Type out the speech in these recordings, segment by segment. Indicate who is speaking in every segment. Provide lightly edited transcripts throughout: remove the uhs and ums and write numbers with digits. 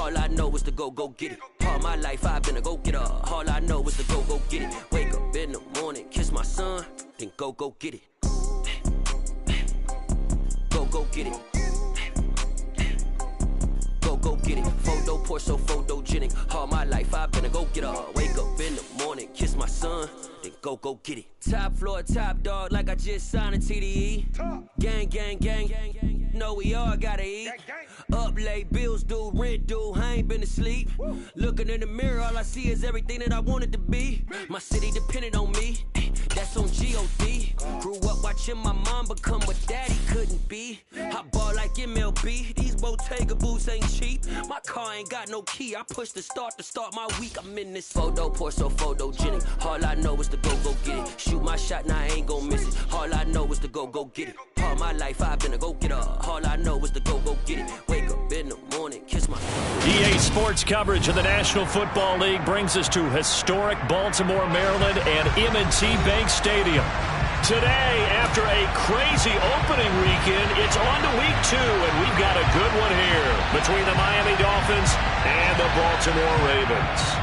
Speaker 1: All I know is to go get it. All my life I've been a go-getter. All I know is to go get it. Wake up in the morning, kiss my son, then go get it. Go get it. Go get it. Photo poor, so photogenic. All my life I've been a go-getter. Wake up in the morning, kiss my son, then go get it. Top floor, top dog, like I just signed a TDE. Gang, gang, gang, gang. Know we all gotta eat. Up late, bills due, rent due, I ain't been asleep. Looking in the mirror, all I see is everything that I wanted to be. My city depended on me, that's on G.O.D. Grew up watching my mom become what daddy couldn't be. I ball like MLB, these Bottega boots ain't cheap. My car ain't got no key, I push the start to start my week. I'm in this photo poor, so photogenic. All I know is to go get it. Shoot my shot, now I ain't gon' miss it. All I know is to go get it. All my life I've been a go-getter. All I know is to go get it. Wake up in the morning, kiss my...
Speaker 2: EA Sports coverage of the National Football League brings us to historic Baltimore, Maryland and M&T Bank Stadium. Today, after a crazy opening weekend, it's on to week 2, and we've got a good one here between the Miami Dolphins and the Baltimore Ravens.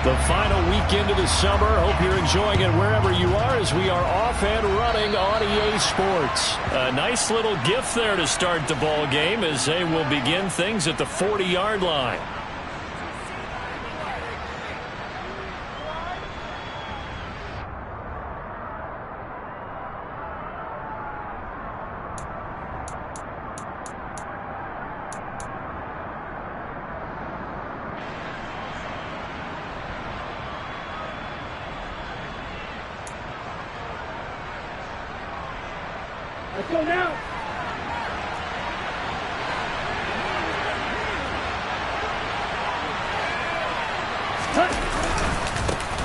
Speaker 2: The final weekend of the summer. Hope you're enjoying it wherever you are as we are off and running on EA Sports. A nice little gift there to start the ball game as they will begin things at the 40-yard line.
Speaker 3: Let's go now.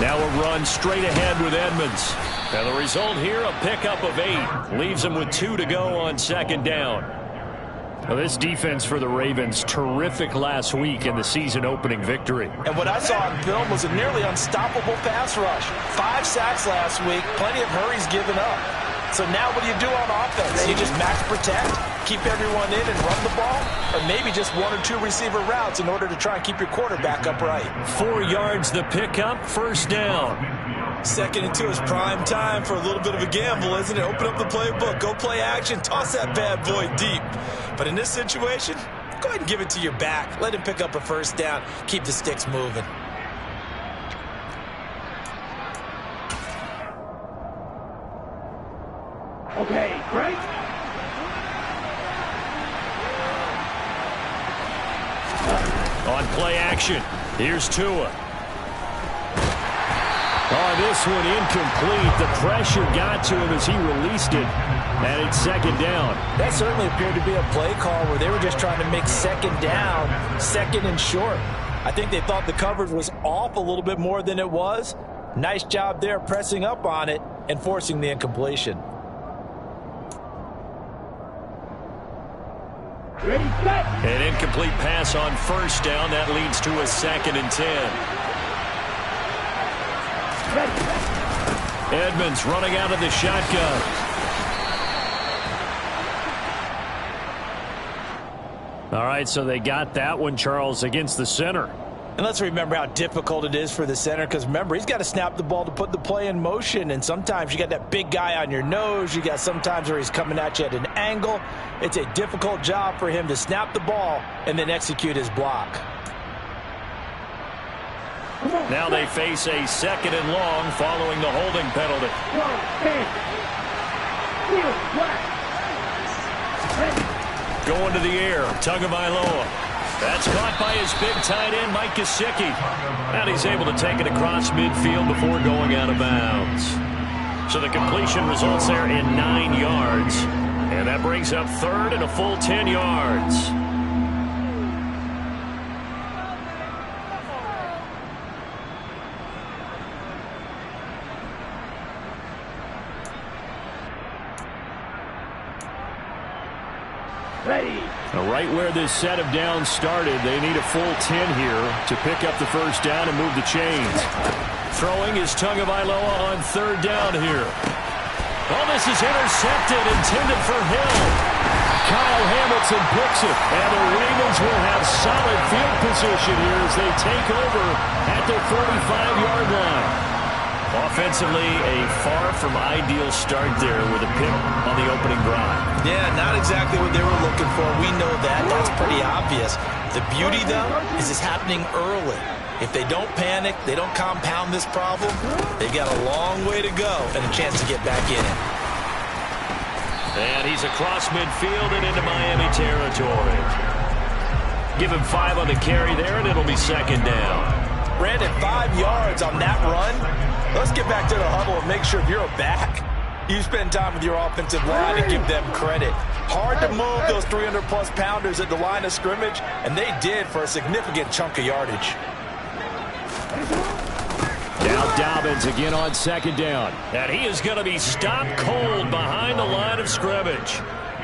Speaker 2: Now a run straight ahead with Edmonds. And the result here, a pickup of 8. Leaves them with 2 to go on second down. Well, this defense for the Ravens, terrific last week in the season-opening victory.
Speaker 4: And what I saw on film was a nearly unstoppable pass rush. 5 sacks last week, plenty of hurries given up. So now what do you do on offense? You just max protect, keep everyone in and run the ball, or maybe just 1 or 2 receiver routes in order to try and keep your quarterback upright.
Speaker 2: 4 yards the pickup, first down.
Speaker 4: 2nd and 2 is prime time for a little bit of a gamble, isn't it? Open up the playbook, go play action, toss that bad boy deep. But in this situation, go ahead and give it to your back. Let him pick up a first down, keep the sticks moving.
Speaker 3: Okay, great.
Speaker 2: On play action, here's Tua. Oh, this one incomplete. The pressure got to him as he released it. And it's second down.
Speaker 4: That certainly appeared to be a play call where they were just trying to make second down, second and short. I think they thought the coverage was off a little bit more than it was. Nice job there pressing up on it and forcing the incompletion.
Speaker 3: Ready, set.
Speaker 2: An incomplete pass on first down. That leads to a 2nd and 10.
Speaker 3: Ready.
Speaker 2: Edmonds running out of the shotgun. All right, so they got that one, Charles, against the center.
Speaker 4: And let's remember how difficult it is for the center, because remember, he's got to snap the ball to put the play in motion, and sometimes you got that big guy on your nose. You got sometimes where he's coming at you at an angle. It's a difficult job for him to snap the ball and then execute his block.
Speaker 2: Now they face a 2nd and long following the holding penalty. Going to the air, Tagovailoa. That's caught by his big tight end, Mike Gesicki. And he's able to take it across midfield before going out of bounds. So the completion results there in 9 yards. And that brings up third and a full 10 yards.
Speaker 3: Ready.
Speaker 2: Right where this set of downs started, they need a full 10 here to pick up the first down and move the chains. Throwing is Tagovailoa on third down here. Oh, this is intercepted, intended for Hill. Kyle Hamilton picks it, and the Ravens will have solid field position here as they take over at their 45-yard line. Offensively, a far from ideal start there with a pick on the opening drive.
Speaker 4: Yeah, not exactly what they were looking for. We know that. That's pretty obvious. The beauty, though, is it's happening early. If they don't panic, they don't compound this problem, they've got a long way to go and a chance to get back in it.
Speaker 2: And he's across midfield and into Miami territory. Give him 5 on the carry there, and it'll be second down.
Speaker 4: Brandon, 5 yards on that run. Let's get back to the huddle and make sure if you're a back, you spend time with your offensive line and give them credit. Hard to move those 300-plus pounders at the line of scrimmage, and they did for a significant chunk of yardage.
Speaker 2: Now Dobbins again on second down. And he is going to be stopped cold behind the line of scrimmage.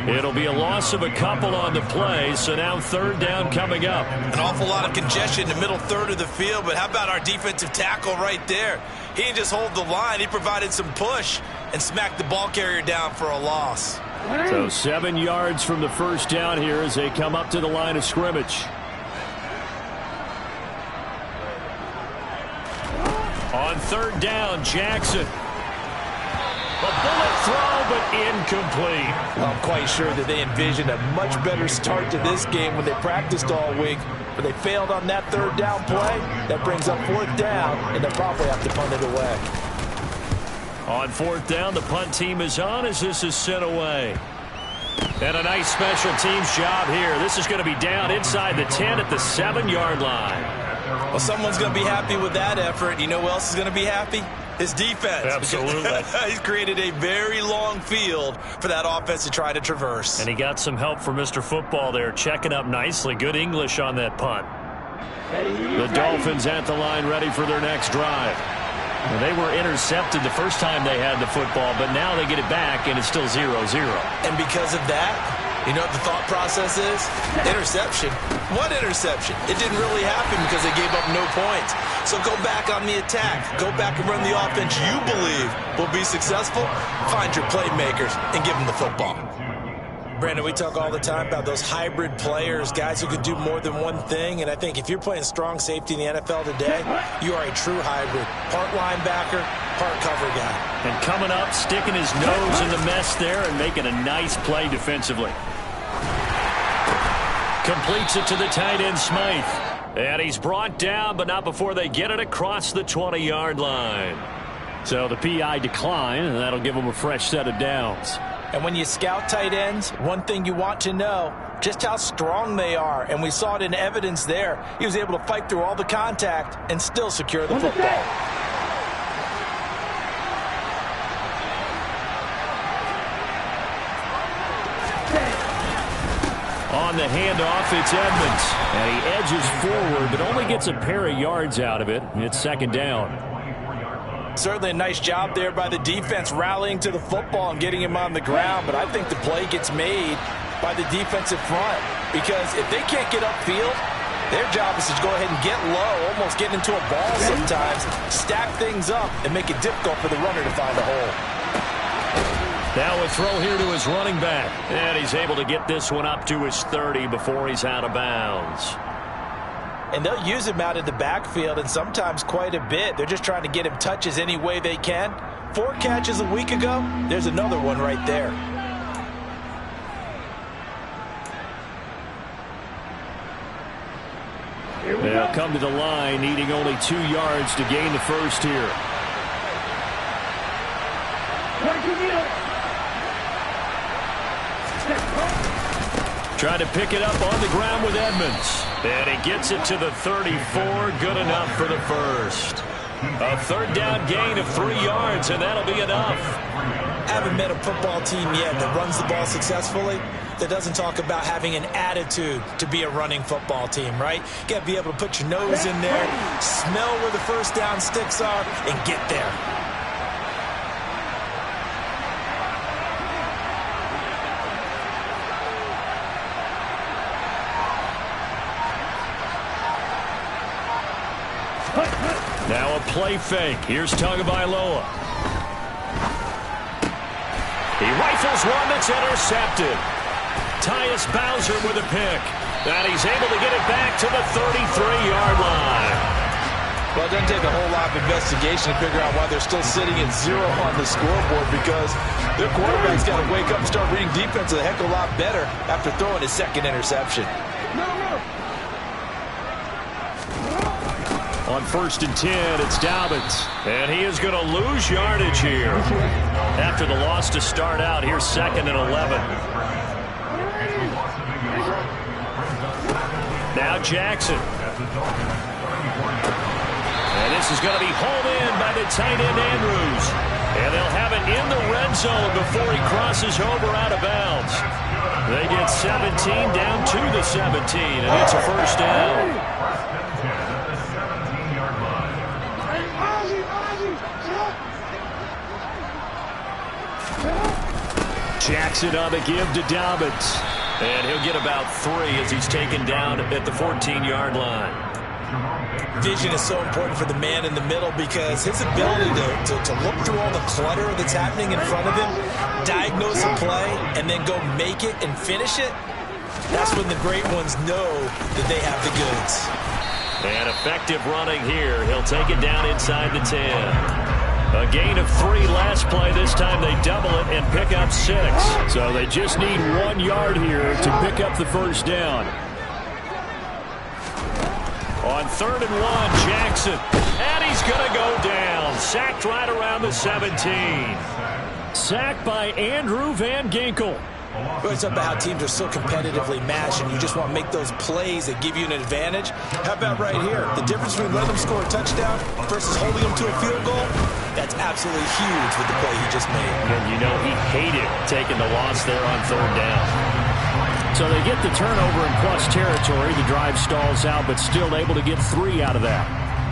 Speaker 2: It'll be a loss of a couple on the play, so now third down coming up.
Speaker 4: An awful lot of congestion in the middle third of the field, but how about our defensive tackle right there? He didn't just hold the line, he provided some push and smacked the ball carrier down for a loss.
Speaker 2: So 7 yards from the first down here as they come up to the line of scrimmage. On third down, Jackson. A bullet throw, but incomplete.
Speaker 4: I'm quite sure that they envisioned a much better start to this game when they practiced all week, but they failed on that third down play. That brings up fourth down, and they'll probably have to punt it away.
Speaker 2: On fourth down, the punt team is on as this is sent away. And a nice special teams job here. This is going to be down inside the 10 at the 7-yard line.
Speaker 4: Well, someone's going to be happy with that effort. You know who else is going to be happy? His defense.
Speaker 2: Absolutely.
Speaker 4: He's created a very long field for that offense to try to traverse.
Speaker 2: And he got some help from Mr. Football there, checking up nicely. Good English on that punt. The Dolphins at the line ready for their next drive. Well, they were intercepted the first time they had the football, but now they get it back, and it's still 0-0.
Speaker 4: And because of that, you know what the thought process is? Interception. What interception? It didn't really happen because they gave up no points. So go back on the attack. Go back and run the offense you believe will be successful. Find your playmakers and give them the football. Brandon, we talk all the time about those hybrid players, guys who can do more than one thing. And I think if you're playing strong safety in the NFL today, you are a true hybrid. Part linebacker, part cover guy.
Speaker 2: And coming up, sticking his nose in the mess there and making a nice play defensively. Completes it to the tight end, Smythe. And he's brought down, but not before they get it across the 20-yard line. So the PI decline, and that'll give them a fresh set of downs.
Speaker 4: And when you scout tight ends, one thing you want to know, just how strong they are. And we saw it in evidence there. He was able to fight through all the contact and still secure the football.
Speaker 2: On the handoff, it's Edmonds. And he edges forward, but only gets a pair of yards out of it. It's second down.
Speaker 4: Certainly a nice job there by the defense rallying to the football and getting him on the ground. But I think the play gets made by the defensive front. Because if they can't get upfield, their job is to go ahead and get low, almost get into a ball sometimes, stack things up, and make it difficult for the runner to find a hole.
Speaker 2: Now a throw here to his running back. And he's able to get this one up to his 30 before he's out of bounds.
Speaker 4: And they'll use him out in the backfield, and sometimes quite a bit. They're just trying to get him touches any way they can. 4 catches a week ago. There's another one right there.
Speaker 2: They'll come to the line, needing only 2 yards to gain the first here. Trying to pick it up on the ground with Edmonds. And he gets it to the 34. Good enough for the first. A third down gain of 3 yards, and that'll be enough.
Speaker 4: I haven't met a football team yet that runs the ball successfully that doesn't talk about having an attitude to be a running football team, right? You got to be able to put your nose in there, smell where the first down sticks are, and get there.
Speaker 2: Now a play fake. Here's Tagovailoa. He rifles one that's intercepted. Tyus Bowser with a pick. And he's able to get it back to the 33-yard line.
Speaker 4: Well, it doesn't take a whole lot of investigation to figure out why they're still sitting at 0 on the scoreboard, because their quarterback's got to wake up and start reading defense a heck of a lot better after throwing his second interception.
Speaker 2: On 1st and 10, it's Dobbins. And he is going to lose yardage here. After the loss to start out, here's 2nd and 11. Now Jackson. And this is going to be hauled in by the tight end Andrews. And they'll have it in the red zone before he crosses over out of bounds. They get 17 down to the 17, and it's a first down. Jackson on the give to Dobbins. And he'll get about 3 as he's taken down at the 14-yard line.
Speaker 4: Vision is so important for the man in the middle, because his ability to look through all the clutter that's happening in front of him, diagnose a play, and then go make it and finish it, that's when the great ones know that they have the goods.
Speaker 2: And effective running here. He'll take it down inside the 10. A gain of 3 last play. This time they double it and pick up 6. So they just need 1 yard here to pick up the first down. On 3rd and 1, Jackson. And he's going to go down. Sacked right around the 17. Sacked by Andrew Van Ginkel.
Speaker 4: It's about how teams are so competitively matched, and you just want to make those plays that give you an advantage. How about right here? The difference between letting them score a touchdown versus holding them to a field goal, that's absolutely huge with the play he just made.
Speaker 2: And you know he hated taking the loss there on 3rd down. So they get the turnover in plus territory. The drive stalls out, but still able to get 3 out of that.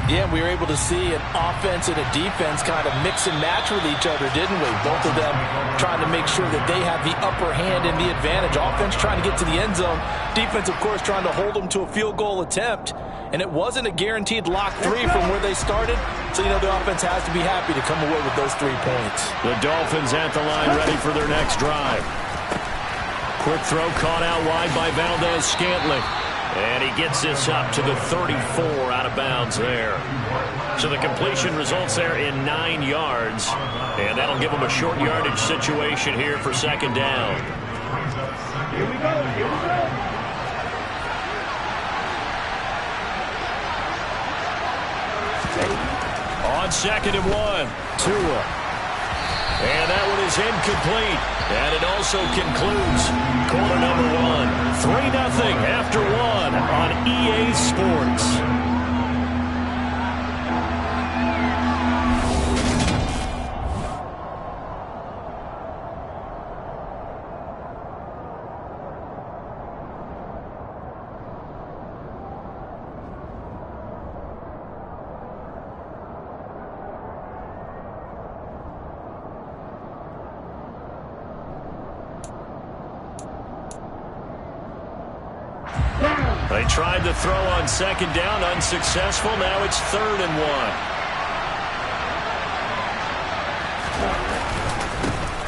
Speaker 4: Yeah, we were able to see an offense and a defense kind of mix and match with each other, didn't we? Both of them trying to make sure that they have the upper hand and the advantage. Offense trying to get to the end zone. Defense, of course, trying to hold them to a field goal attempt. And it wasn't a guaranteed lock 3 from where they started. So, you know, the offense has to be happy to come away with those 3 points.
Speaker 2: The Dolphins at the line, ready for their next drive. Quick throw caught out wide by Valdez-Scantling. And he gets this up to the 34 out of bounds there. So the completion results there in 9 yards. And that'll give him a short yardage situation here for 2nd down.
Speaker 3: Here we go. Here we go.
Speaker 2: On 2nd and 1, Tua. And that one is incomplete. And it also concludes quarter number 1. 3-0 after 1 on EA Sports. They tried the throw on 2nd down, unsuccessful. Now it's 3rd and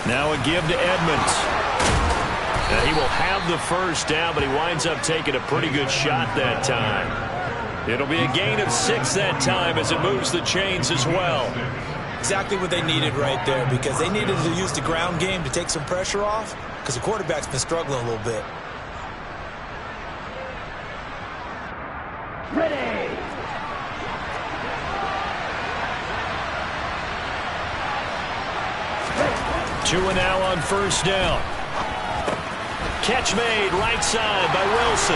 Speaker 2: 1. Now a give to Edmonds. And he will have the first down, but he winds up taking a pretty good shot that time. It'll be a gain of 6 that time as it moves the chains as well.
Speaker 4: Exactly what they needed right there, because they needed to use the ground game to take some pressure off, because the quarterback's been struggling a little bit.
Speaker 3: Ready.
Speaker 2: 2 now on 1st down. Catch made right side by Wilson.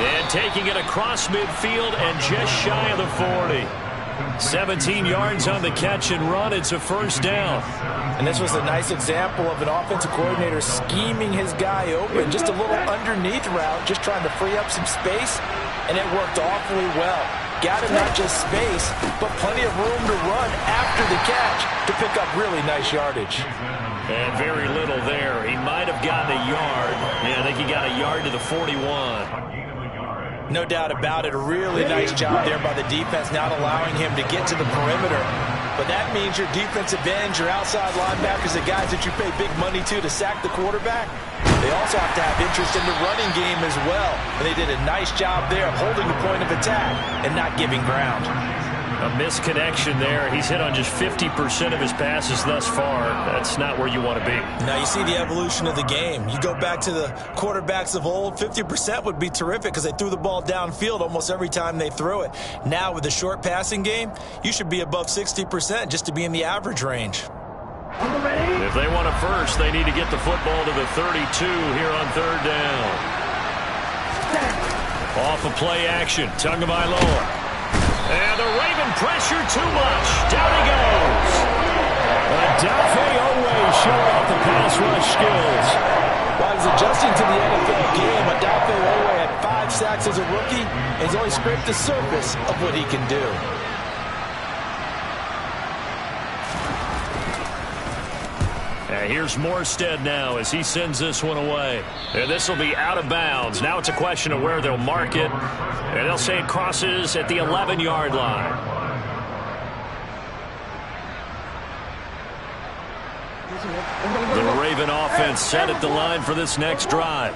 Speaker 2: And taking it across midfield and just shy of the 40. 17 yards on the catch and run. It's a first down.
Speaker 4: And this was a nice example of an offensive coordinator scheming his guy open. Just a little underneath route, just trying to free up some space, and it worked awfully well. Got him not just space, but plenty of room to run after the catch to pick up really nice yardage.
Speaker 2: And very little there. He might have gotten a yard. Yeah, I think he got a yard to the 41.
Speaker 4: No doubt about it. A really nice job there by the defense, not allowing him to get to the perimeter. But that means your defensive ends, your outside linebackers, the guys that you pay big money to sack the quarterback, they also have to have interest in the running game as well. And they did a nice job there of holding the point of attack and not giving ground.
Speaker 2: A misconnection there. He's hit on just 50% of his passes thus far. That's not where you want to be.
Speaker 4: Now you see the evolution of the game. You go back to the quarterbacks of old, 50% would be terrific because they threw the ball downfield almost every time they threw it. Now with the short passing game, you should be above 60% just to be in the average range.
Speaker 2: If they want a first, they need to get the football to the 32 here on third down. Off of play action, Tagovailoa. And the Raven pressure too much. Down he goes. Owe showing off the pass rush skills.
Speaker 4: While he's adjusting to the NFL game, Owe had 5 sacks as a rookie, and he's only scraped the surface of what he can do.
Speaker 2: Here's Morstead now as he sends this one away. And this will be out of bounds. Now it's a question of where they'll mark it. And they'll say it crosses at the 11-yard line. The Raven offense set at the line for this next drive.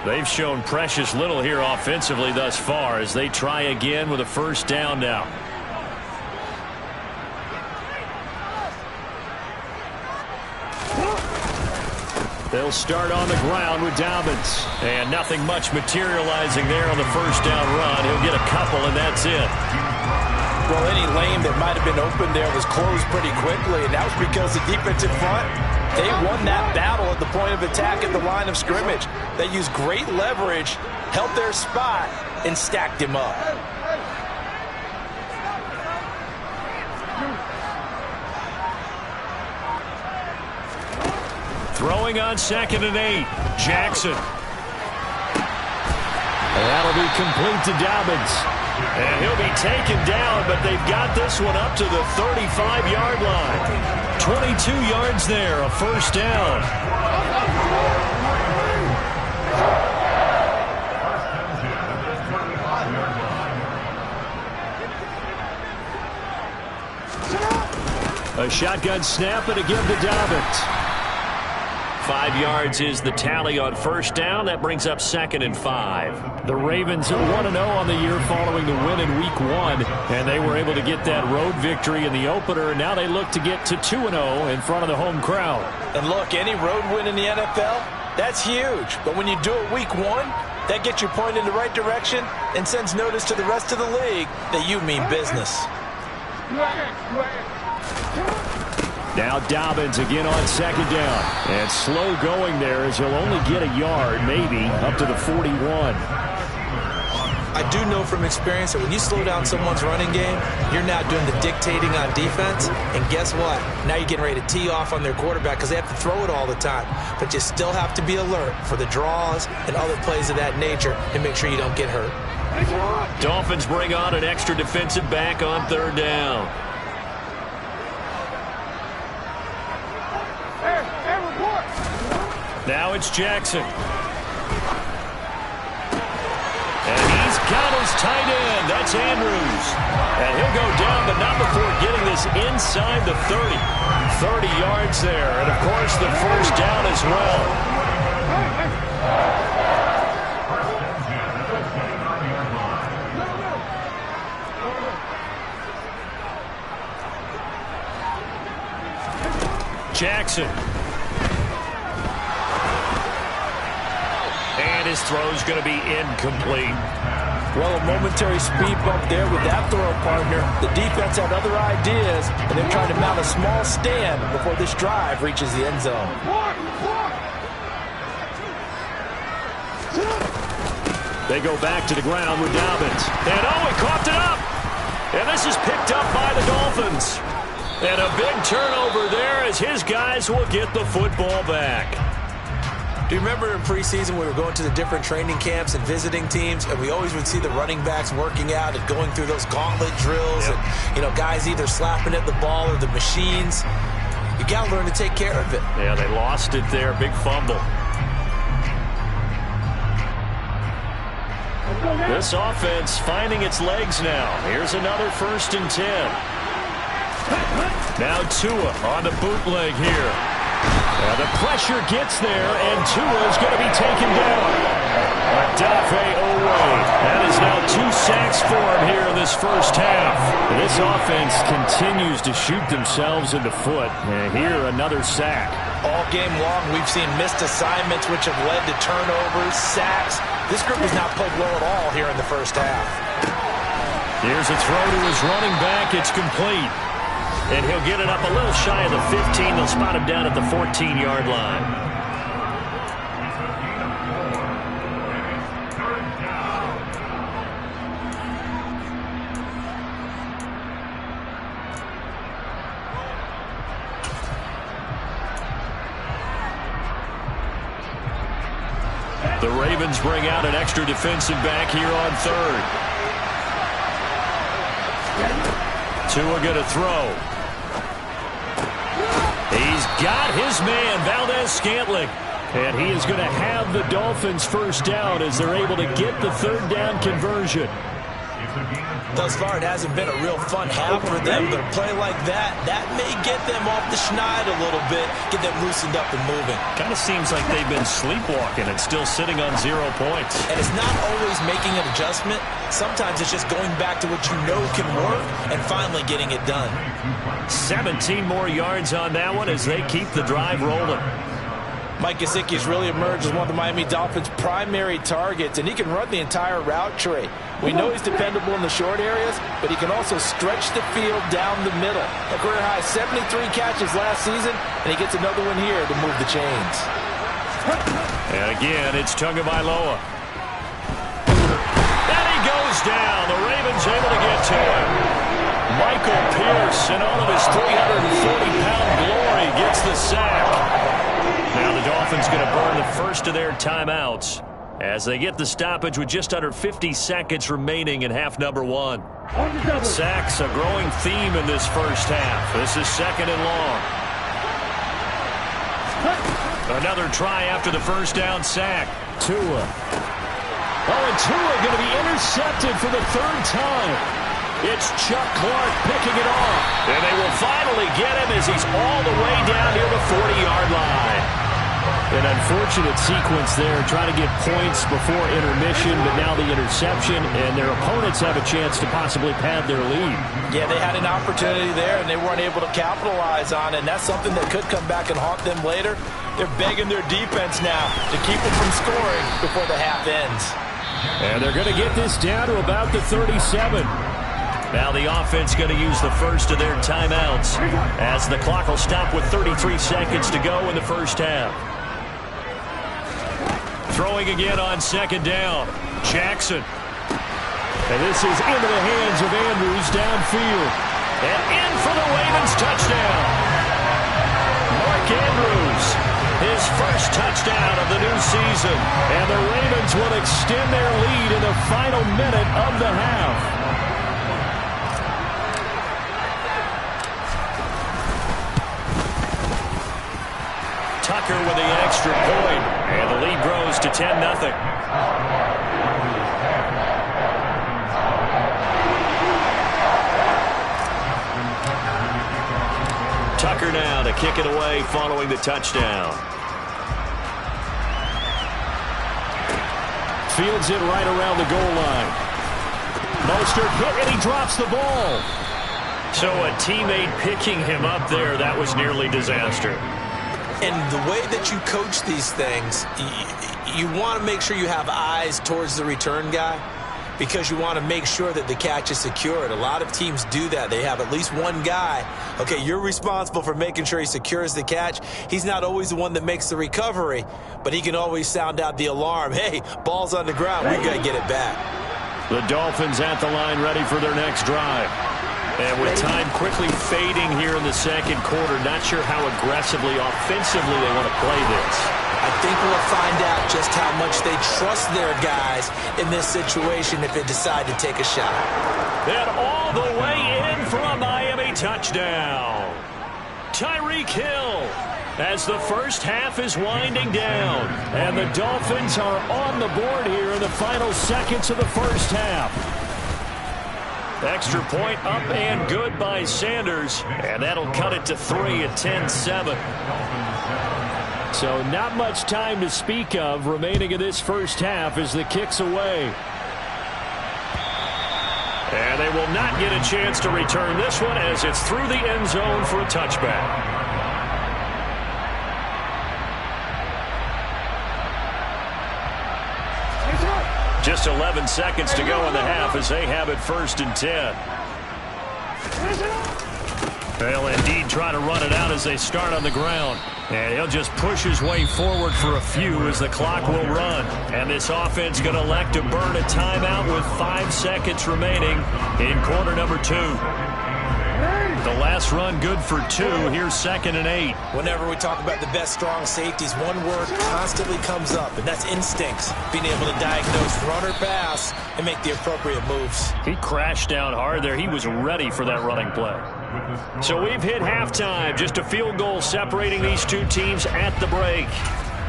Speaker 2: They've shown precious little here offensively thus far as they try again with a first down now. They'll start on the ground with Dobbins. And nothing much materializing there on the first down run. He'll get a couple, and that's it.
Speaker 4: Well, any lane that might have been open there was closed pretty quickly, and that was because the defensive front, they won that battle at the point of attack at the line of scrimmage. They used great leverage, held their spot, and stacked him up.
Speaker 2: Throwing on 2nd and 8. Jackson. And that'll be complete to Dobbins. And he'll be taken down, but they've got this one up to the 35-yard line. 22 yards there, a first down. A shotgun snap and a give to Dobbins. 5 yards is the tally on first down. That brings up 2nd and 5. The Ravens are 1-0 on the year following the win in Week 1, and they were able to get that road victory in the opener. Now they look to get to 2-0 in front of the home crowd.
Speaker 4: And look, any road win in the NFL, that's huge. But when you do it Week 1, that gets you pointed in the right direction and sends notice to the rest of the league that you mean business.
Speaker 2: Now Dobbins again on 2nd down. And slow going there as he'll only get a yard, maybe, up to the 41.
Speaker 4: I do know from experience that when you slow down someone's running game, you're now doing the dictating on defense. And guess what? Now you're getting ready to tee off on their quarterback because they have to throw it all the time. But you still have to be alert for the draws and other plays of that nature and make sure you don't get hurt.
Speaker 2: Dolphins bring on an extra defensive back on 3rd down. Now it's Jackson. And he's got his tight end. That's Andrews. And he'll go down, but not before getting this inside the 30. 30 yards there. And, of course, the first down as well. Jackson. And his throw's going to be incomplete.
Speaker 4: Well, a momentary speed bump there with that throw partner. The defense had other ideas, and they're trying to mount a small stand before this drive reaches the end zone.
Speaker 2: They go back to the ground with Dolphins. And he coughed it up. And this is picked up by the Dolphins. And a big turnover there as his guys will get the football back.
Speaker 4: Do you remember in preseason we were going to the different training camps and visiting teams, and we always would see the running backs working out and going through those gauntlet drills,
Speaker 2: Yep.
Speaker 4: and, you know, guys either slapping at the ball or the machines. You got to learn to take care of it.
Speaker 2: Yeah, they lost it there. Big fumble. This offense finding its legs now. Here's another 1st and 10. Now Tua on the bootleg here. The pressure gets there, and Tua is going to be taken down. Adafe Owe. That is now 2 sacks for him here in this first half. This offense continues to shoot themselves in the foot. And here, another sack.
Speaker 4: All game long, we've seen missed assignments, which have led to turnovers, sacks. This group has not played well at all here in the first half.
Speaker 2: Here's a throw to his running back. It's complete. And he'll get it up a little shy of the 15. They'll spot him down at the 14-yard line. The Ravens bring out an extra defensive back here on 3rd. Tua going to throw. He's got his man, Valdez-Scantling. And he is going to have the Dolphins first down as they're able to get the 3rd down conversion.
Speaker 4: Thus far, it hasn't been a real fun half for them, but a play like that may get them off the schneid a little bit, get them loosened up and moving.
Speaker 2: Kind of seems like they've been sleepwalking and still sitting on 0 points.
Speaker 4: And it's not always making an adjustment. Sometimes it's just going back to what you know can work and finally getting it done.
Speaker 2: 17 more yards on that one as they keep the drive rolling.
Speaker 4: Mike Gesicki has really emerged as one of the Miami Dolphins' primary targets, and he can run the entire route tree. We know he's dependable in the short areas, but he can also stretch the field down the middle. A career-high 73 catches last season, and he gets another one here to move the chains.
Speaker 2: And again, it's Tagovailoa. And he goes down. The Ravens able to get to him. Michael Pierce, in all of his 340-pound glory, gets the sack. Now the Dolphins going to burn the first of their timeouts as they get the stoppage with just under 50 seconds remaining in half number 1. Sacks a growing theme in this first half. This is 2nd and long. Another try after the first down sack. Tua. Oh, and Tua going to be intercepted for the 3rd time. It's Chuck Clark picking it off. And they will finally get him as he's all the way down near the 40-yard line. An unfortunate sequence there, trying to get points before intermission, but now the interception, and their opponents have a chance to possibly pad their lead.
Speaker 4: Yeah, they had an opportunity there, and they weren't able to capitalize on it, and that's something that could come back and haunt them later. They're begging their defense now to keep them from scoring before the half ends.
Speaker 2: And they're going to get this down to about the 37. Now the offense going to use the first of their timeouts as the clock will stop with 33 seconds to go in the first half. Throwing again on 2nd down. Jackson. And this is into the hands of Andrews downfield. And in for the Ravens touchdown. Mark Andrews, his first touchdown of the new season. And the Ravens will extend their lead in the final minute of the half. Tucker with the extra point, and the lead grows to 10-0. Tucker now to kick it away following the touchdown. Fields it right around the goal line. Mostert hit, and he drops the ball. So a teammate picking him up there, that was nearly disaster.
Speaker 4: And the way that you coach these things, you want to make sure you have eyes towards the return guy. because you want to make sure that the catch is secured. A lot of teams do that. They have at least one guy. Okay, you're responsible for making sure he secures the catch. He's not always the one that makes the recovery, but he can always sound out the alarm. Hey, ball's on the ground. We've got to get it back.
Speaker 2: The Dolphins at the line ready for their next drive. And with time quickly fading here in the second quarter, not sure how aggressively, offensively they want to play this.
Speaker 4: I think we'll find out just how much they trust their guys in this situation if they decide to take a shot.
Speaker 2: And all the way in for a Miami touchdown. Tyreek Hill as the first half is winding down. And the Dolphins are on the board here in the final seconds of the first half. Extra point up and good by Sanders. And that'll cut it to 3 at 10-7. So not much time to speak of remaining in this first half as the kick's away. And they will not get a chance to return this one as it's through the end zone for a touchback. Just 11 seconds to go in the half as they have it 1st and 10. They'll indeed try to run it out as they start on the ground. And he'll just push his way forward for a few as the clock will run. And this offense going to elect to burn a timeout with 5 seconds remaining in quarter number 2. The last run good for 2. Here's 2nd and 8.
Speaker 4: Whenever we talk about the best strong safeties, one word constantly comes up, and that's instincts. Being able to diagnose run or pass and make the appropriate moves.
Speaker 2: He crashed down hard there. He was ready for that running play. So we've hit halftime. Just a field goal separating these two teams at the break.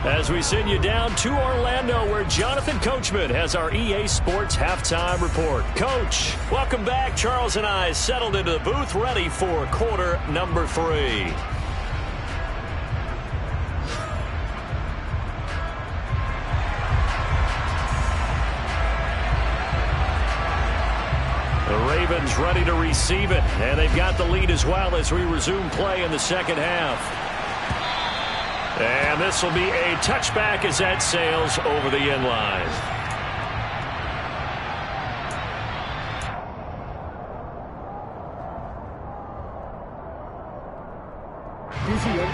Speaker 2: As we send you down to Orlando, where Jonathan Coachman has our EA Sports Halftime Report. Coach, welcome back. Charles and I settled into the booth, ready for quarter number 3. The Ravens ready to receive it, and they've got the lead as well as we resume play in the second half. And this will be a touchback as that sails over the end line.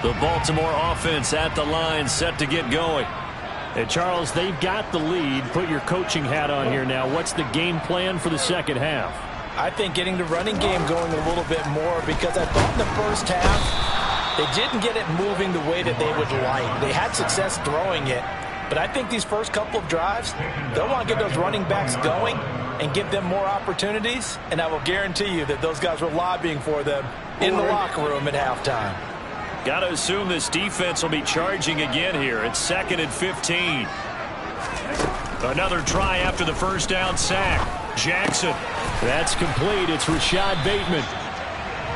Speaker 2: The Baltimore offense at the line, set to get going. And Charles, they've got the lead. Put your coaching hat on here now. What's the game plan for the second half?
Speaker 4: I think getting the running game going a little bit more, because I thought in the first half they didn't get it moving the way that they would like. They had success throwing it, but I think these first couple of drives, they'll want to get those running backs going and give them more opportunities, and I will guarantee you that those guys were lobbying for them in the locker room at halftime.
Speaker 2: Got to assume this defense will be charging again here. It's 2nd and 15. Another try after the first down sack. Jackson. That's complete. It's Rashad Bateman.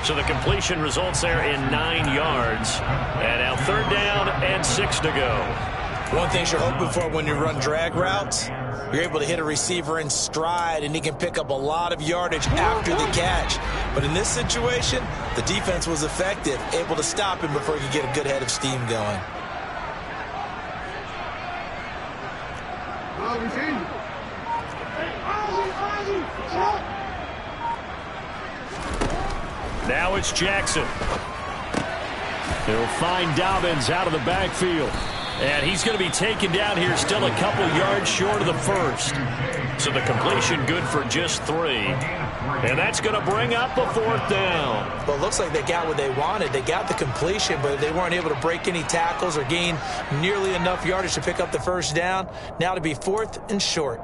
Speaker 2: So the completion results there in 9 yards. And now 3rd down and 6 to go.
Speaker 4: One thing you're hoping for when you run drag routes, you're able to hit a receiver in stride, and he can pick up a lot of yardage after the catch. But in this situation, the defense was effective, able to stop him before he could get a good head of steam going.
Speaker 2: Now it's Jackson. He'll find Dobbins out of the backfield. And he's going to be taken down here still a couple yards short of the first. So the completion good for just 3. And that's going to bring up a 4th down.
Speaker 4: Well, it looks like they got what they wanted. They got the completion, but they weren't able to break any tackles or gain nearly enough yardage to pick up the first down. Now to be 4th and short.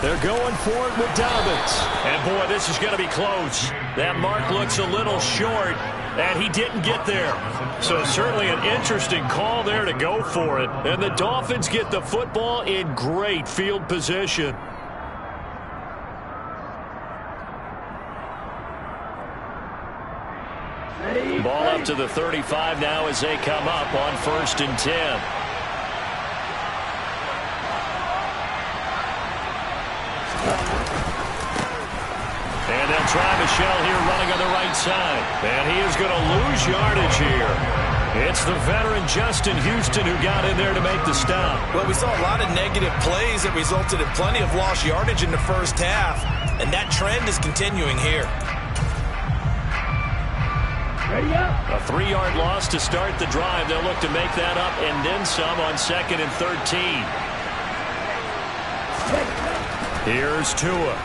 Speaker 2: They're going for it with Dobbins. And, boy, this is going to be close. That mark looks a little short, and he didn't get there. So certainly an interesting call there to go for it. And the Dolphins get the football in great field position. Ball up to the 35 now as they come up on 1st and 10. And they'll try Michelle here running on the right side. And he is going to lose yardage here. It's the veteran Justin Houston who got in there to make the stop.
Speaker 4: Well, we saw a lot of negative plays that resulted in plenty of lost yardage in the first half. And that trend is continuing here.
Speaker 2: A 3-yard loss to start the drive. They'll look to make that up and then some on 2nd and 13. Here's Tua.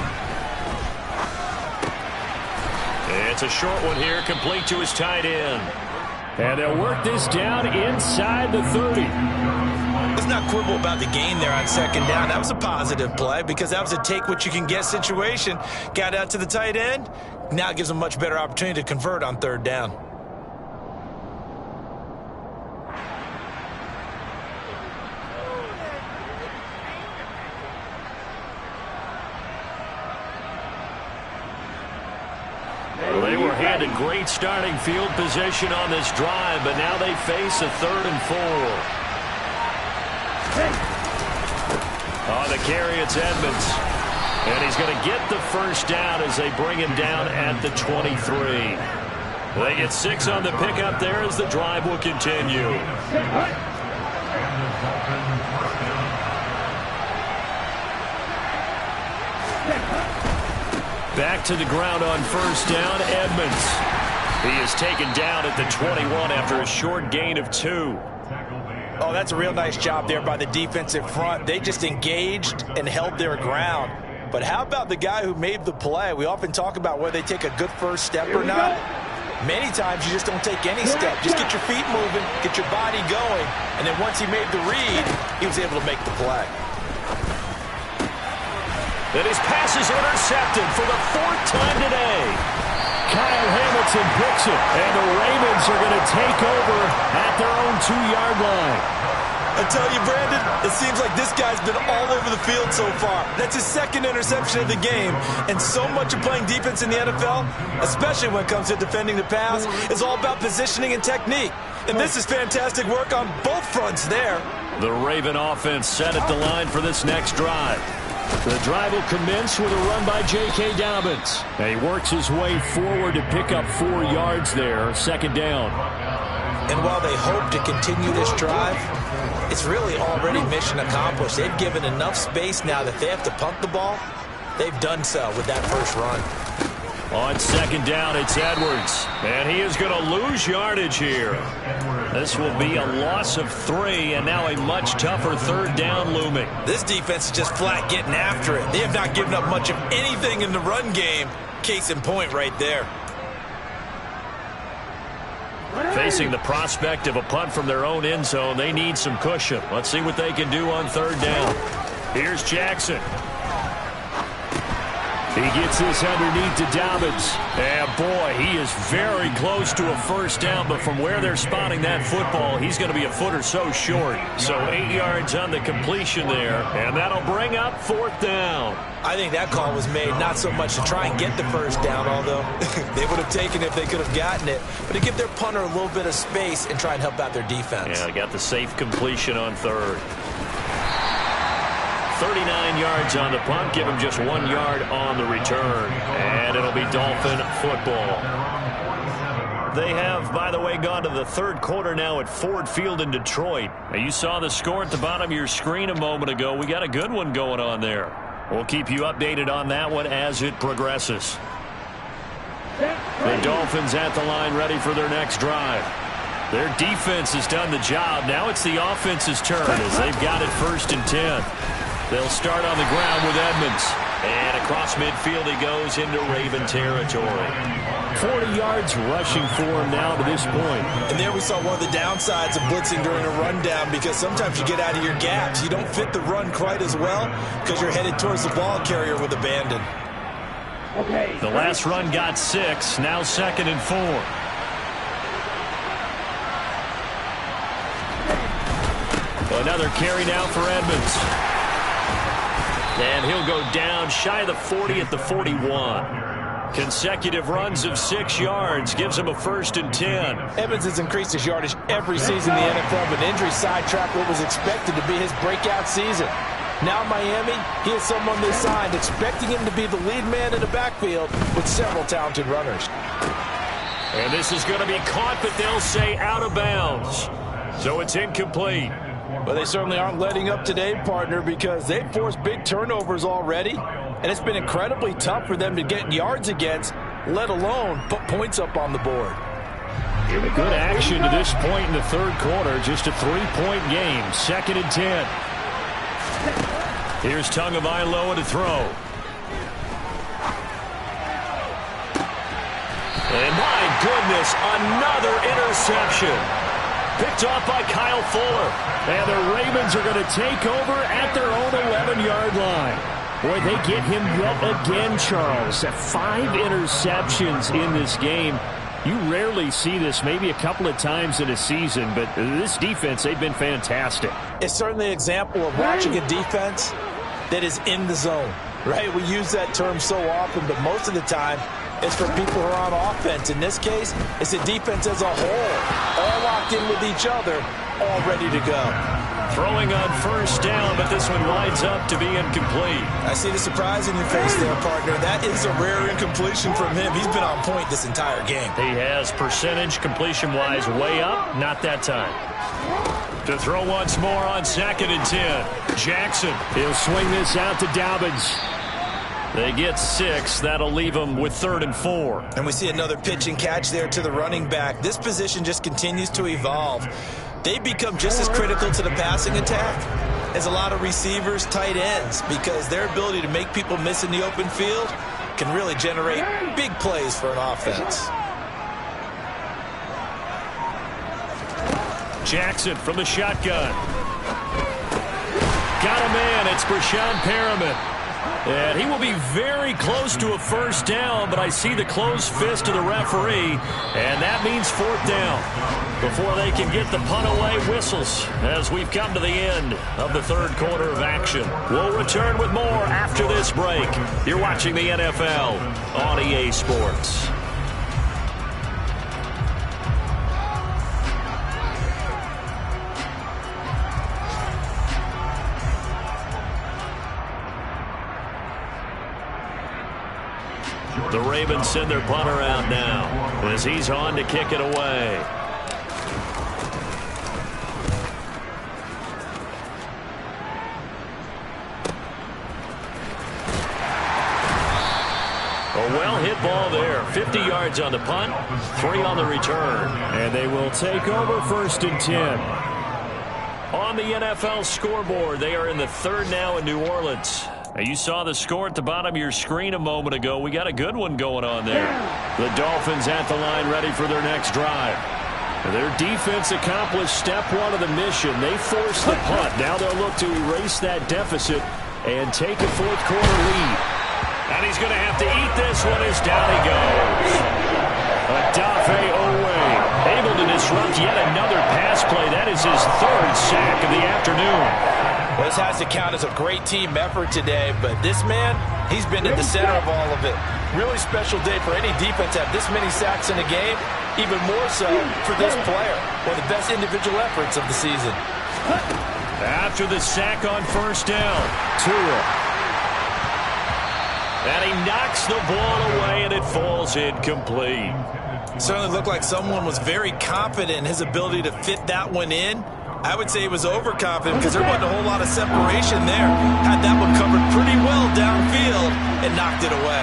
Speaker 2: It's a short one here, complete to his tight end. And they'll work this down inside the 30.
Speaker 4: Let's not quibble about the gain there on 2nd down. That was a positive play because that was a take-what-you-can-get situation. Got out to the tight end. Now it gives them a much better opportunity to convert on 3rd down.
Speaker 2: They were handed great starting field position on this drive, but now they face a 3rd and 4. On the carry, it's Edmonds. And he's going to get the first down as they bring him down at the 23. They get 6 on the pickup there as the drive will continue. Back to the ground on 1st down, Edmonds. He is taken down at the 21 after a short gain of 2.
Speaker 4: Oh, that's a real nice job there by the defensive front. They just engaged and held their ground. But how about the guy who made the play? We often talk about whether they take a good first step or not. Many times you just don't take any step. Just get your feet moving, get your body going, and then once he made the read, he was able to make the play.
Speaker 2: And his pass is intercepted for the 4th time today. Kyle Hamilton picks it, and the Ravens are going to take over at their own 2-yard line.
Speaker 4: I tell you, Brandon, it seems like this guy's been all over the field so far. That's his 2nd interception of the game, and so much of playing defense in the NFL, especially when it comes to defending the pass, is all about positioning and technique. And this is fantastic work on both fronts there.
Speaker 2: The Raven offense set at the line for this next drive. The drive will commence with a run by J.K. Dobbins. And he works his way forward to pick up 4 yards there, 2nd down.
Speaker 4: And while they hope to continue this drive, it's really already mission accomplished. They've given enough space now that they have to punt the ball. They've done so with that first run.
Speaker 2: On 2nd down, it's Edwards. And he is going to lose yardage here. This will be a loss of 3, and now a much tougher 3rd down looming.
Speaker 4: This defense is just flat getting after it. They have not given up much of anything in the run game. Case in point right there.
Speaker 2: Facing the prospect of a punt from their own end zone, they need some cushion. Let's see what they can do on 3rd down. Here's Jackson. He gets this underneath to Dobbins. And boy, he is very close to a first down, but from where they're spotting that football, he's going to be a foot or so short. So 8 yards on the completion there, and that'll bring up 4th down.
Speaker 4: I think that call was made not so much to try and get the first down, although they would have taken it if they could have gotten it, but to give their punter a little bit of space and try and help out their defense.
Speaker 2: Yeah, they got the safe completion on 3rd. 39 yards on the punt, give him just 1 yard on the return. And it'll be Dolphin football. They have, by the way, gone to the 3rd quarter now at Ford Field in Detroit. Now, you saw the score at the bottom of your screen a moment ago. We got a good one going on there. We'll keep you updated on that one as it progresses. The Dolphins at the line ready for their next drive. Their defense has done the job. Now it's the offense's turn as they've got it 1st and 10. They'll start on the ground with Edmonds. And across midfield he goes into Raven territory. 40 yards rushing for him now to this point.
Speaker 4: And there we saw one of the downsides of blitzing during a rundown, because sometimes you get out of your gaps. You don't fit the run quite as well because you're headed towards the ball carrier with abandon.
Speaker 2: The last run got 6. Now 2nd and 4. Another carry now for Edmonds. And he'll go down shy of the 40 at the 41. Consecutive runs of 6 yards gives him a 1st and 10.
Speaker 4: Edmonds has increased his yardage every season in the NFL, but injury sidetracked what was expected to be his breakout season. Now Miami, he is someone they signed, expecting him to be the lead man in the backfield with several talented runners.
Speaker 2: And this is going to be caught, but they'll say out of bounds. So it's incomplete.
Speaker 4: But they certainly aren't letting up today, partner, because they've forced big turnovers already. And it's been incredibly tough for them to get yards against, let alone put points up on the board.
Speaker 2: Good action to this point in the third quarter. Just a 3-point game. 2nd and 10. Here's Tagovailoa to throw. And my goodness, another interception. Picked off by Kyle Fuller. And the Ravens are going to take over at their own 11-yard line. Boy, they get him yet again, Charles. 5 interceptions in this game. You rarely see this, maybe a couple of times in a season, but this defense, they've been fantastic.
Speaker 4: It's certainly an example of watching a defense that is in the zone, right? We use that term so often, but most of the time, it's for people who are on offense. In this case, it's a defense as a whole, all locked in with each other, all ready to go.
Speaker 2: Throwing on first down, but this one winds up to be incomplete.
Speaker 4: I see the surprise in your face there, partner. That is a rare incompletion from him. He's been on point this entire game.
Speaker 2: He has percentage completion-wise way up, not that time. To throw once more on 2nd and 10. Jackson, he'll swing this out to Dobbins. They get 6. That'll leave them with 3rd and 4.
Speaker 4: And we see another pitch and catch there to the running back. This position just continues to evolve. They become just as critical to the passing attack as a lot of receivers, tight ends, because their ability to make people miss in the open field can really generate big plays for an offense.
Speaker 2: Jackson from the shotgun. Got a man. It's Brashon Perriman. And he will be very close to a first down, but I see the closed fist of the referee, and that means 4th down. Before they can get the punt away, whistles as we've come to the end of the third quarter of action. We'll return with more after this break. You're watching the NFL on EA Sports. The Ravens send their punter out now as he's on to kick it away. A well-hit ball there. 50 yards on the punt, 3 on the return. And they will take over 1st and 10. On the NFL scoreboard, they are in the 3rd now in New Orleans. Now, you saw the score at the bottom of your screen a moment ago. We got a good one going on there. The Dolphins at the line ready for their next drive. Their defense accomplished step 1 of the mission. They forced the punt. Now they'll look to erase that deficit and take a 4th quarter lead. And he's going to have to eat this one as down he goes. Odafe Oweh able to disrupt yet another pass play. That is his 3rd sack of the afternoon.
Speaker 4: Well, this has to count as a great team effort today, but this man, he's been at the center of all of it. Really special day for any defense to have this many sacks in a game, even more so for this player. One of the best individual efforts of the season.
Speaker 2: After the sack on first down, Tua. And he knocks the ball away, and it falls incomplete.
Speaker 4: Certainly looked like someone was very confident in his ability to fit that one in. I would say he was overconfident because there wasn't a whole lot of separation there. Had that one covered pretty well downfield and knocked it away.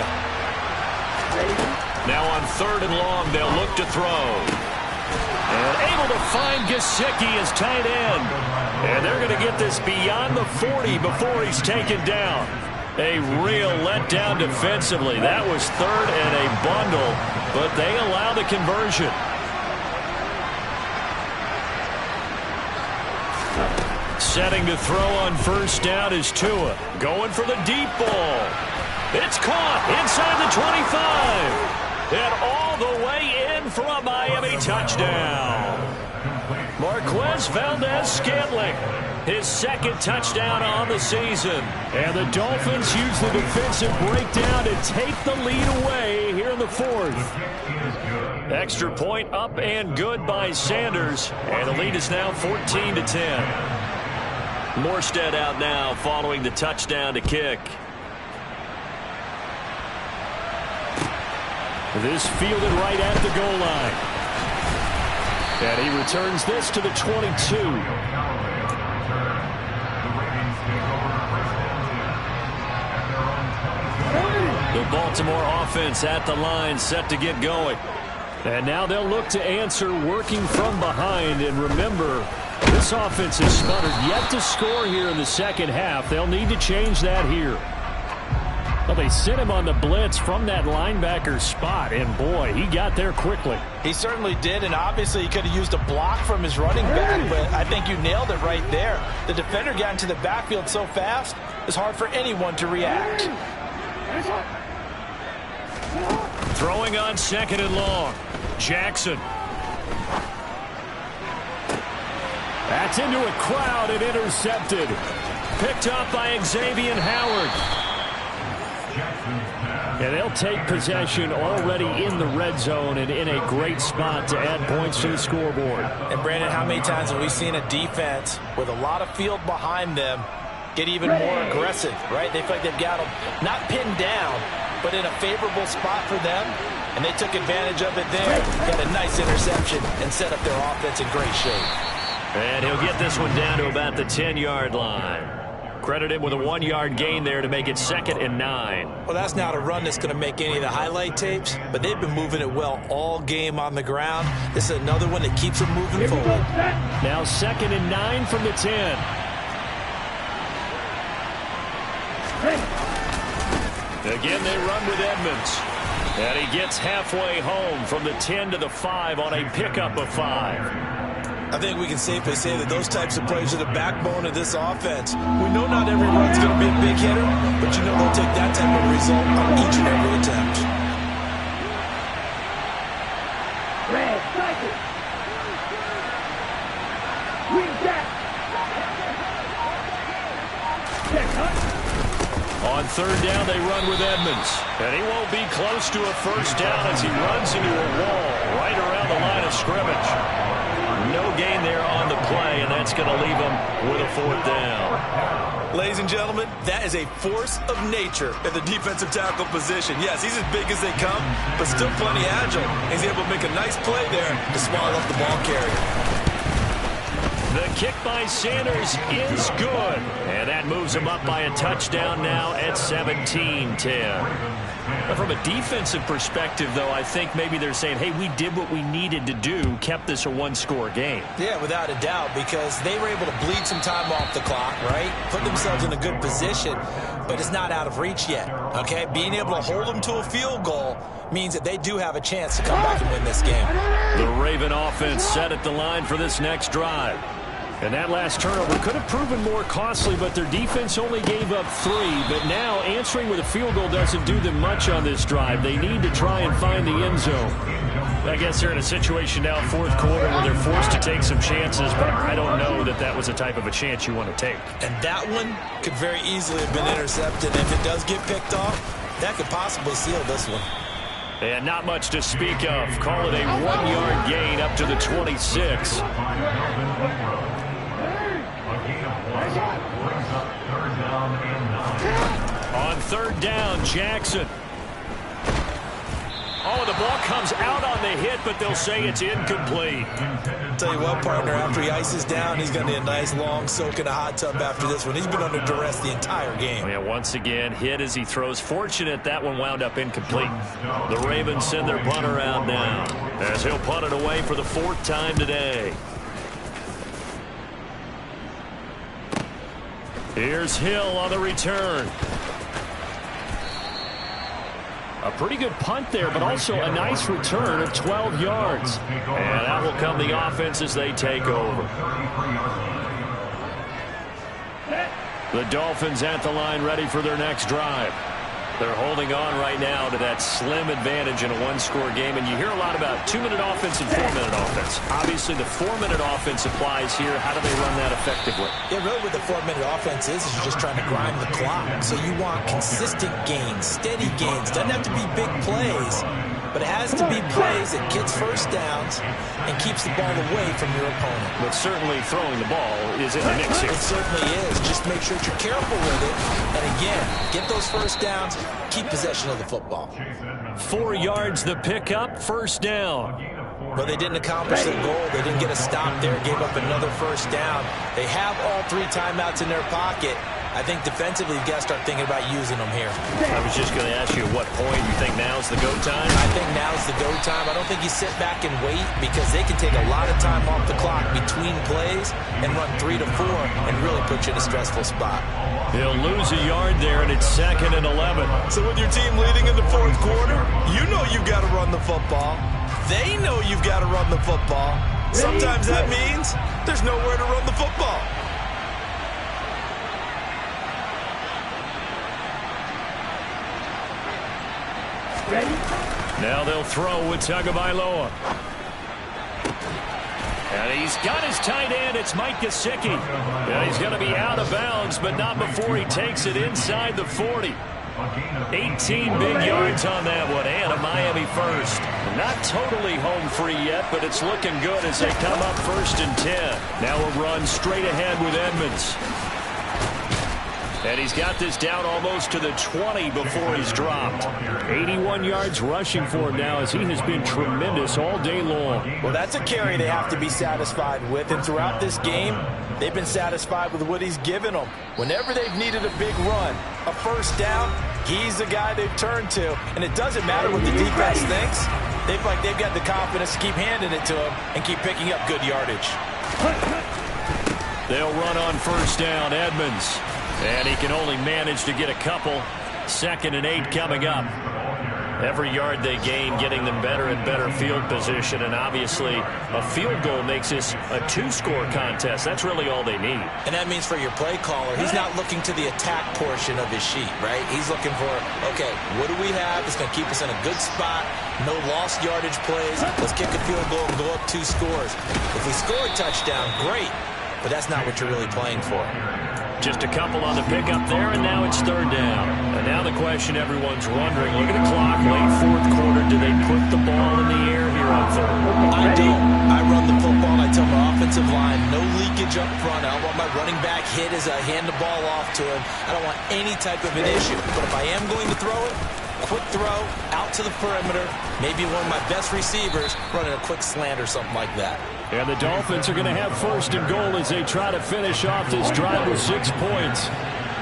Speaker 2: Now on 3rd and long, they'll look to throw. And able to find Gesicki as tight end. And they're going to get this beyond the 40 before he's taken down. A real letdown defensively. That was 3rd and a bundle, but they allow the conversion. Setting to throw on first down is Tua. Going for the deep ball. It's caught inside the 25. And all the way in for a Miami touchdown. Marquez Valdez-Scantling, his 2nd touchdown on the season. And the Dolphins use the defensive breakdown to take the lead away here in the 4th. Extra point up and good by Sanders. And the lead is now 14-10. Morstead out now following the touchdown to kick. This fielded right at the goal line. And he returns this to the 22. The Baltimore offense at the line, set to get going. And now they'll look to answer working from behind. And remember, this offense has sputtered yet to score here in the second half. They'll need to change that here. Well, they sent him on the blitz from that linebacker spot, and boy, he got there quickly.
Speaker 4: He certainly did, and obviously he could have used a block from his running back, but I think you nailed it right there. The defender got into the backfield so fast, it's hard for anyone to react.
Speaker 2: Throwing on 2nd and long. Jackson. That's into a crowd and intercepted. Picked up by Xavier Howard. And they'll take possession already in the red zone and in a great spot to add points to the scoreboard.
Speaker 4: And Brandon, how many times have we seen a defense with a lot of field behind them get even more aggressive, right? They feel like they've got them not pinned down, but in a favorable spot for them, and they took advantage of it there. Got a nice interception and set up their offense in great shape.
Speaker 2: And he'll get this one down to about the 10-yard line. Credit him with a 1-yard gain there to make it 2nd and 9.
Speaker 4: Well, that's not a run that's going to make any of the highlight tapes, but they've been moving it well all game on the ground. This is another one that keeps them moving forward.
Speaker 2: Now 2nd and 9 from the 10. Again, they run with Edmonds. And he gets halfway home from the 10 to the 5 on a pickup of 5.
Speaker 4: I think we can safely say that those types of plays are the backbone of this offense. We know not every run's going to be a big hitter, but you know they'll take that type of result on each and every attempt.
Speaker 3: Red, cycle. Wing back.
Speaker 2: On 3rd down, they run with Edmonds. And he won't be close to a first down as he runs into a wall right around the line of scrimmage. No gain there on the play, and that's going to leave him with a 4th down.
Speaker 4: Ladies and gentlemen, that is a force of nature at the defensive tackle position. Yes, he's as big as they come, but still plenty agile. He's able to make a nice play there to swallow up the ball carrier.
Speaker 2: The kick by Sanders is good, and that moves him up by a touchdown now at 17-10. From a defensive perspective, though, I think maybe they're saying, hey, we did what we needed to do, kept this a 1-score game.
Speaker 4: Yeah, without a doubt, because they were able to bleed some time off the clock, right? Put themselves in a good position, but it's not out of reach yet, okay? Being able to hold them to a field goal means that they do have a chance to come back and win this game.
Speaker 2: The Raven offense set at the line for this next drive. And that last turnover could have proven more costly, but their defense only gave up 3. But now answering with a field goal doesn't do them much on this drive. They need to try and find the end zone. I guess they're in a situation now, 4th quarter, where they're forced to take some chances, but I don't know that that was the type of a chance you want to take.
Speaker 4: And that one could very easily have been intercepted. If it does get picked off, that could possibly seal this one.
Speaker 2: And not much to speak of. Call it a 1-yard gain up to the 26. On 3rd down, Jackson. Oh, the ball comes out on the hit, but they'll say it's incomplete.
Speaker 4: Tell you what, partner, after he ices down, he's going to need a nice long soak in a hot tub after this one. He's been under duress the entire game.
Speaker 2: Yeah, once again, hit as he throws. Fortunate that one wound up incomplete. The Ravens send their punter out now, as he'll punt it away for the 4th time today. Here's Hill on the return. A pretty good punt there, but also a nice return of 12 yards. And that will come the offense as they take over. The Dolphins at the line ready for their next drive. They're holding on right now to that slim advantage in a 1-score game. And you hear a lot about 2-minute offense and 4-minute offense. Obviously, the 4-minute offense applies here. How do they run that effectively?
Speaker 4: Yeah, really what the 4-minute offense is you're just trying to grind the clock. So you want consistent gains, steady gains. Doesn't have to be big plays, but it has to be plays that gets first downs and keeps the ball away from your opponent.
Speaker 2: But certainly throwing the ball is in the mix here.
Speaker 4: It certainly is. Just make sure that you're careful with it. And again, get those first downs, keep possession of the football.
Speaker 2: 4 yards the pickup, first down.
Speaker 4: Well, they didn't accomplish their goal. They didn't get a stop there, gave up another first down. They have all 3 timeouts in their pocket. I think defensively, you've got to start thinking about using them here.
Speaker 2: I was just going to ask you at what point you think now's the go time?
Speaker 4: I think now's the go time. I don't think you sit back and wait because they can take a lot of time off the clock between plays and run 3 to 4 and really put you in a stressful spot.
Speaker 2: He'll lose a yard there, and it's 2nd and 11.
Speaker 4: So with your team leading in the 4th quarter, you know you've got to run the football. They know you've got to run the football. Sometimes that means there's nowhere to run the football.
Speaker 3: Ready?
Speaker 2: Now they'll throw with Tagovailoa. And he's got his tight end. It's Mike Gesicki. And he's going to be out of bounds, but not before he takes it inside the 40. 18 big yards on that one, and a Miami first. Not totally home free yet, but it's looking good as they come up 1st and 10. Now a run straight ahead with Edmonds. And he's got this down almost to the 20 before he's dropped. 81 yards rushing for him now as he has been tremendous all day long.
Speaker 4: Well, that's a carry they have to be satisfied with. And throughout this game, they've been satisfied with what he's given them. Whenever they've needed a big run, a first down, he's the guy they've turned to. And it doesn't matter what the defense thinks. They've got the confidence to keep handing it to him and keep picking up good yardage.
Speaker 2: They'll run on first down, Edmonds. And he can only manage to get a couple. 2nd and 8 coming up. Every yard they gain getting them better and better field position. And obviously a field goal makes this a 2-score contest. That's really all they need.
Speaker 4: And that means for your play caller, he's not looking to the attack portion of his sheet, right? He's looking for, okay, what do we have that's going to keep us in a good spot? No lost yardage plays. Let's kick a field goal and go up 2 scores. If we score a touchdown, great. But that's not what you're really playing for.
Speaker 2: Just a couple on the pickup there, and now it's 3rd down. And now the question everyone's wondering, look at the clock, late 4th quarter, do they put the ball in the air here on 3rd?
Speaker 4: I don't. I run the football. I tell my offensive line, no leakage up front. I don't want my running back hit as I hand the ball off to him. I don't want any type of an issue. But if I am going to throw it, quick throw, out to the perimeter, maybe one of my best receivers running a quick slant or something like that.
Speaker 2: And the Dolphins are going to have 1st and goal as they try to finish off this drive with 6 points.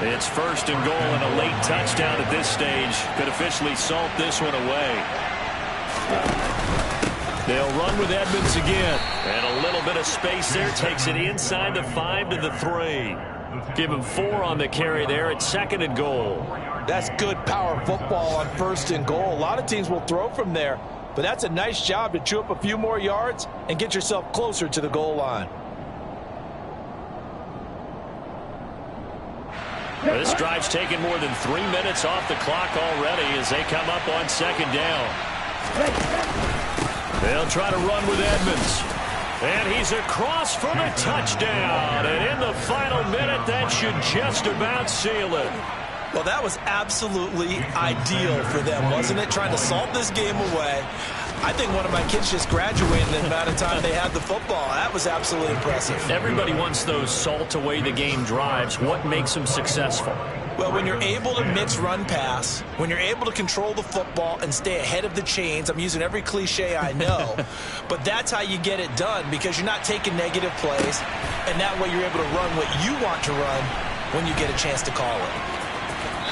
Speaker 2: It's 1st and goal and a late touchdown at this stage could officially salt this one away. They'll run with Edmonds again. And a little bit of space there takes it inside the 5 to the 3. Give him 4 on the carry there at 2nd and goal.
Speaker 4: That's good power football on 1st and goal. A lot of teams will throw from there. But that's a nice job to chew up a few more yards and get yourself closer to the goal line.
Speaker 2: This drive's taken more than 3 minutes off the clock already as they come up on 2nd down. They'll try to run with Edmonds. And he's across for the touchdown. And in the final minute, that should just about seal it.
Speaker 4: Well, that was absolutely ideal for them, wasn't it? Trying to salt this game away. I think one of my kids just graduated in the amount of time they had the football. That was absolutely impressive.
Speaker 2: Everybody wants those salt away the game drives. What makes them successful?
Speaker 4: Well, when you're able to mix run pass, when you're able to control the football and stay ahead of the chains, I'm using every cliche I know, but that's how you get it done because you're not taking negative plays, and that way you're able to run what you want to run when you get a chance to call it.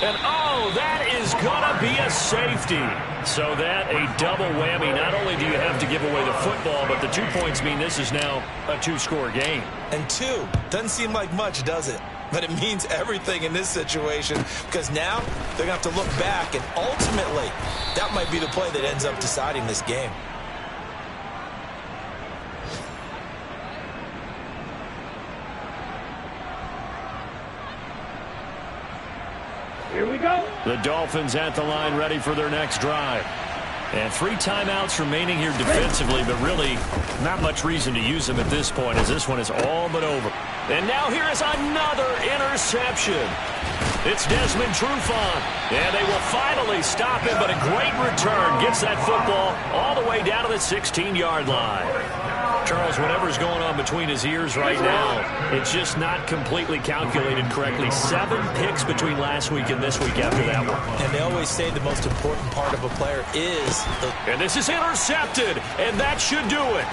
Speaker 2: And, oh, that is going to be a safety. So that, a double whammy. Not only do you have to give away the football, but the 2 points mean this is now a 2-score game.
Speaker 4: And 2 doesn't seem like much, does it? But it means everything in this situation because now they're going to have to look back, and ultimately, that might be the play that ends up deciding this game.
Speaker 3: Here we go.
Speaker 2: The Dolphins at the line ready for their next drive. And 3 timeouts remaining here defensively, but really not much reason to use them at this point as this one is all but over. And now here is another interception. It's Desmond Trufant, and they will finally stop him, but a great return gets that football all the way down to the 16-yard line. Charles, whatever's going on between his ears right now, it's just not completely calculated correctly. 7 picks between last week and this week after that one.
Speaker 4: And they always say the most important part of a player is the...
Speaker 2: And this is intercepted, and that should do it.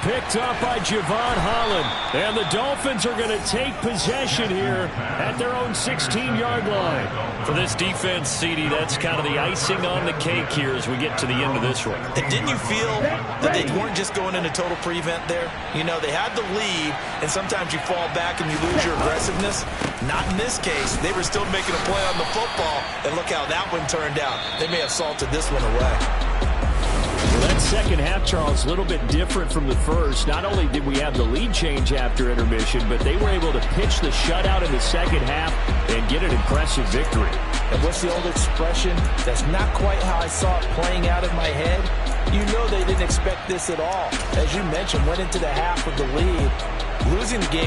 Speaker 2: Picked up by Javon Holland. And the Dolphins are going to take possession here at their own 16-yard line. For this defense, CD, that's kind of the icing on the cake here as we get to the end of this one.
Speaker 4: And didn't you feel that they weren't just going into total prevent there? You know, they had the lead, and sometimes you fall back and you lose your aggressiveness. Not in this case. They were still making a play on the football, and look how that one turned out. They may have salted this one away.
Speaker 2: Well, that second half, Charles, a little bit different from the first. Not only did we have the lead change after intermission, but they were able to pitch the shutout in the second half and get an impressive victory.
Speaker 4: And what's the old expression? That's not quite how I saw it playing out in my head. You know they didn't expect this at all. As you mentioned, went into the half with the lead. Losing the game